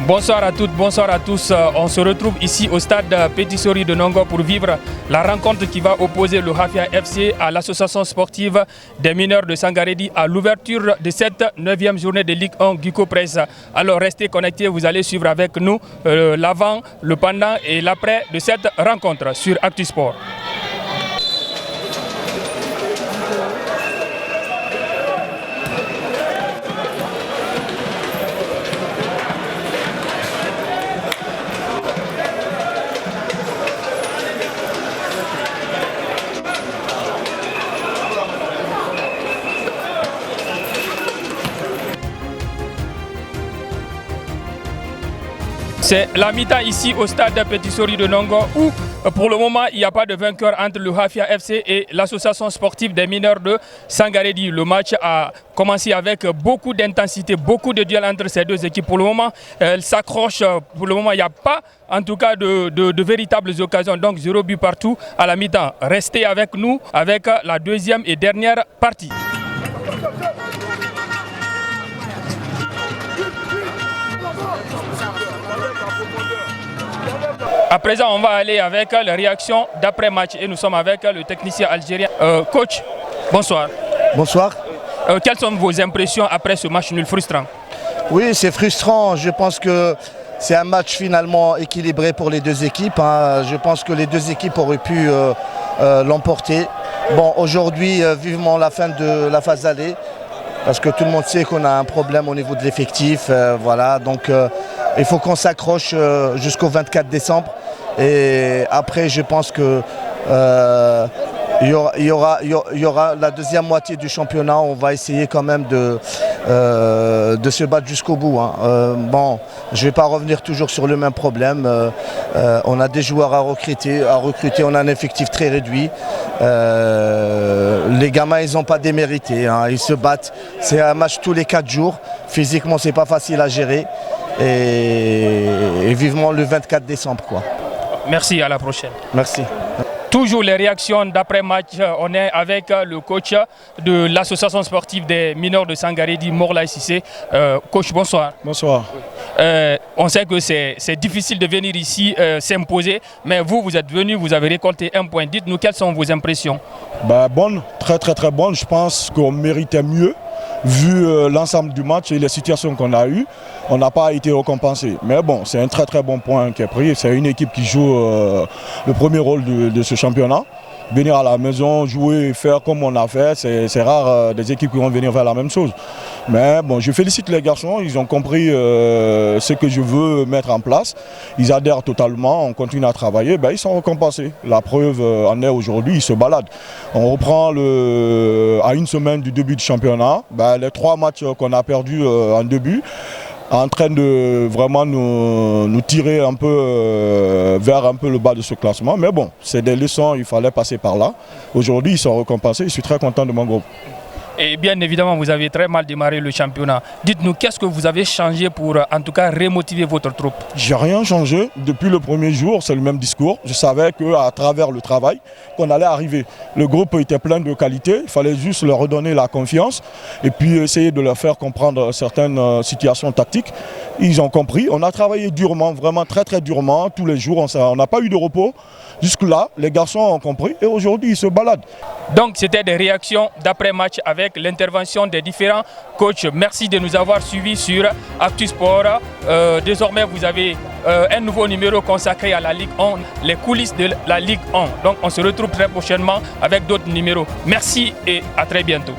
Bonsoir à toutes, bonsoir à tous. On se retrouve ici au stade Petit Sori de Nongo pour vivre la rencontre qui va opposer le Hafia FC à l'association sportive des mineurs de Sangaredi à l'ouverture de cette 9e journée de Ligue 1 Guico Presse. Alors restez connectés, vous allez suivre avec nous l'avant, le pendant et l'après de cette rencontre sur Actu Sport. C'est la mi-temps ici au stade Petit Sori de Nongo où pour le moment il n'y a pas de vainqueur entre le Hafia FC et l'association sportive des mineurs de Sangaredi. Le match a commencé avec beaucoup d'intensité, beaucoup de duels entre ces deux équipes. Pour le moment, elles s'accrochent. Pour le moment, il n'y a pas en tout cas de véritables occasions. Donc 0 but partout à la mi-temps. Restez avec nous avec la deuxième et dernière partie. À présent, on va aller avec les réactions d'après-match et nous sommes avec le technicien algérien. Coach, bonsoir. Bonsoir. Quelles sont vos impressions après ce match nul frustrant? Oui, c'est frustrant. Je pense que c'est un match finalement équilibré pour les deux équipes. Je pense que les deux équipes auraient pu l'emporter. Bon, aujourd'hui, vivement la fin de la phase aller, parce que tout le monde sait qu'on a un problème au niveau de l'effectif. Voilà, donc il faut qu'on s'accroche jusqu'au 24 décembre. Et après, je pense que il y aura la deuxième moitié du championnat. On va essayer quand même de se battre jusqu'au bout. Bon, je ne vais pas revenir toujours sur le même problème. On a des joueurs à recruter. On a un effectif très réduit. Les gamins, ils n'ont pas démérité. Ils se battent. C'est un match tous les 4 jours. Physiquement, c'est pas facile à gérer. Et vivement le 24 décembre, quoi. Merci, à la prochaine. Merci. Toujours les réactions d'après-match, on est avec le coach de l'association sportive des mineurs de Sangaredi, Morla Sissé. Coach, bonsoir. Bonsoir. On sait que c'est difficile de venir ici s'imposer, mais vous êtes venu, vous avez récolté un point. Dites-nous quelles sont vos impressions? Bonne, très bonne. Je pense qu'on méritait mieux. Vu l'ensemble du match et les situations qu'on a eues, on n'a pas été récompensé. Mais bon, c'est un très bon point qui est pris. C'est une équipe qui joue le premier rôle de ce championnat. Venir à la maison, jouer, faire comme on a fait, c'est rare des équipes qui vont venir faire la même chose. Mais bon, je félicite les garçons, ils ont compris ce que je veux mettre en place. Ils adhèrent totalement, on continue à travailler, ils sont récompensés. La preuve en est aujourd'hui, ils se baladent. On reprend à une semaine du début du championnat, les 3 matchs qu'on a perdus en début, en train de vraiment nous tirer un peu vers un peu le bas de ce classement. Mais bon, c'est des leçons, il fallait passer par là. Aujourd'hui, ils sont récompensés, je suis très content de mon groupe. Et bien évidemment, vous avez très mal démarré le championnat. Dites-nous, qu'est-ce que vous avez changé pour en tout cas remotiver votre troupe? J'ai rien changé. Depuis le premier jour, c'est le même discours. Je savais qu'à travers le travail, qu'on allait arriver. Le groupe était plein de qualités. Il fallait juste leur redonner la confiance et puis essayer de leur faire comprendre certaines situations tactiques. Ils ont compris. On a travaillé durement, vraiment très durement, tous les jours. On n'a pas eu de repos. Jusque-là, les garçons ont compris et aujourd'hui, ils se baladent. Donc, c'était des réactions d'après-match avec l'intervention des différents coachs. Merci de nous avoir suivis sur Actu Sport. Désormais, vous avez un nouveau numéro consacré à la Ligue 1, les coulisses de la Ligue 1. Donc, on se retrouve très prochainement avec d'autres numéros. Merci et à très bientôt.